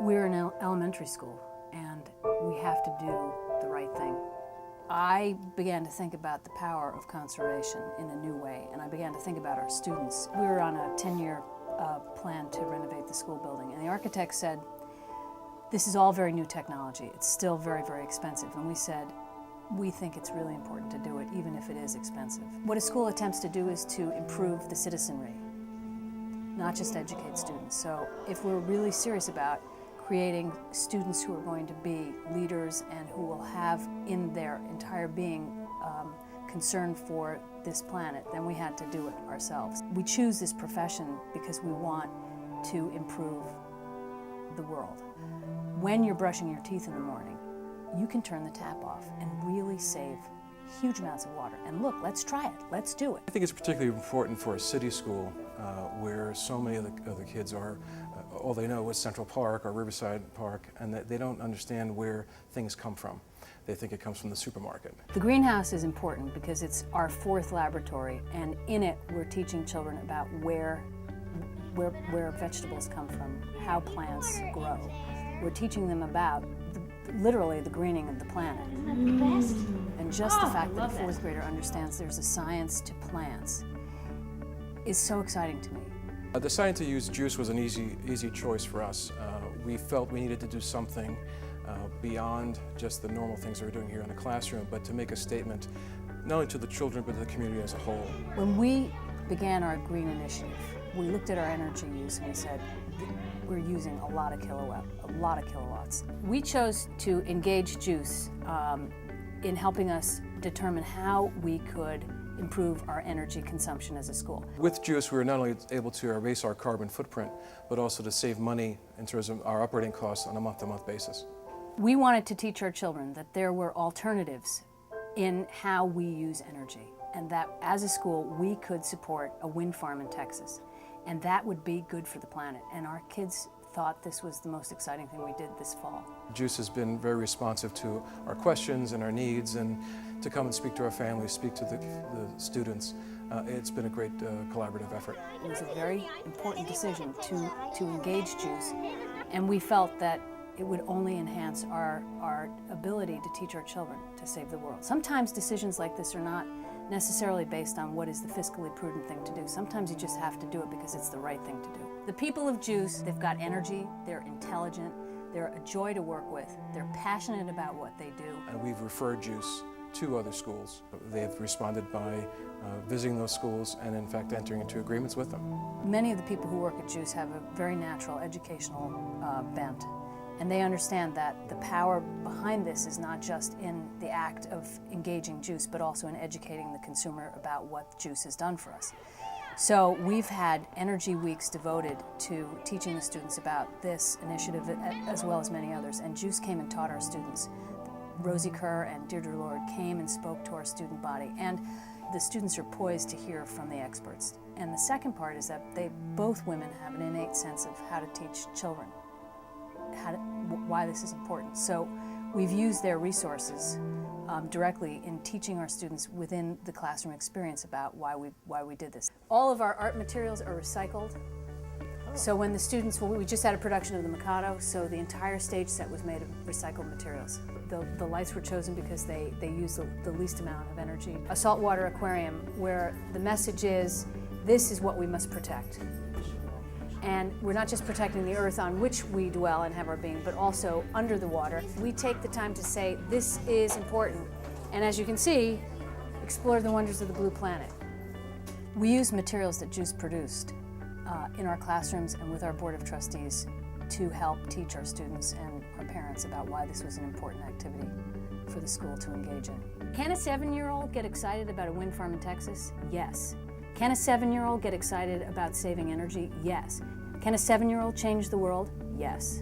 We're an elementary school, and we have to do the right thing. I began to think about the power of conservation in a new way, and I began to think about our students. We were on a 10-year plan to renovate the school building, and the architect said, this is all very new technology. It's still very, very expensive. And we said, we think it's really important to do it, even if it is expensive. What a school attempts to do is to improve the citizenry, not just educate students. So if we're really serious about creating students who are going to be leaders and who will have in their entire being concern for this planet, then we had to do it ourselves. We choose this profession because we want to improve the world. When you're brushing your teeth in the morning, you can turn the tap off and really save huge amounts of water. And look, let's try it. Let's do it. I think it's particularly important for a city school where so many of the kids are, all they know is Central Park or Riverside Park, and that they don't understand where things come from. They think it comes from the supermarket. The greenhouse is important because it's our fourth laboratory, and in it we're teaching children about where vegetables come from, how plants grow. We're teaching them about literally the greening of the planet. And just the fact that a fourth grader understands there's a science to plants is so exciting to me. Deciding to use juice was an easy choice for us. We felt we needed to do something beyond just the normal things that we're doing here in the classroom, but to make a statement not only to the children but to the community as a whole. When we began our green initiative, we looked at our energy use and we said, we're using a lot of kilowatts. We chose to engage juice in helping us determine how we could improve our energy consumption as a school. With juice, we were not only able to erase our carbon footprint, but also to save money in terms of our operating costs on a month-to-month basis. We wanted to teach our children that there were alternatives in how we use energy, and that as a school we could support a wind farm in Texas, and that would be good for the planet. And our kids thought this was the most exciting thing we did this fall. Juice has been very responsive to our questions and our needs, and to come and speak to our families, speak to the students. It's been a great collaborative effort. It was a very important decision to engage Juice, and we felt that it would only enhance our ability to teach our children to save the world. Sometimes decisions like this are not necessarily based on what is the fiscally prudent thing to do. Sometimes you just have to do it because it's the right thing to do. The people of Juice, they've got energy, they're intelligent, they're a joy to work with, they're passionate about what they do. And we've referred Juice to other schools. They have responded by visiting those schools and in fact entering into agreements with them. Many of the people who work at Juice have a very natural educational bent. And they understand that the power behind this is not just in the act of engaging Juice, but also in educating the consumer about what Juice has done for us. So we've had energy weeks devoted to teaching the students about this initiative as well as many others. And Juice came and taught our students. Rosie Kerr and Deirdre Lord came and spoke to our student body. And the students are poised to hear from the experts. And the second part is that both women have an innate sense of how to teach children. Why this is important. So we've used their resources directly in teaching our students within the classroom experience about why we did this. All of our art materials are recycled. So when the students, we just had a production of the Mikado, so the entire stage set was made of recycled materials. The lights were chosen because they use the least amount of energy. A saltwater aquarium where the message is, this is what we must protect. And we're not just protecting the earth on which we dwell and have our being, but also under the water. We take the time to say, this is important. And as you can see, explore the wonders of the blue planet. We use materials that Juice produced in our classrooms and with our Board of Trustees to help teach our students and our parents about why this was an important activity for the school to engage in. Can a 7-year-old get excited about a wind farm in Texas? Yes. Can a 7-year-old get excited about saving energy? Yes. Can a 7-year-old change the world? Yes.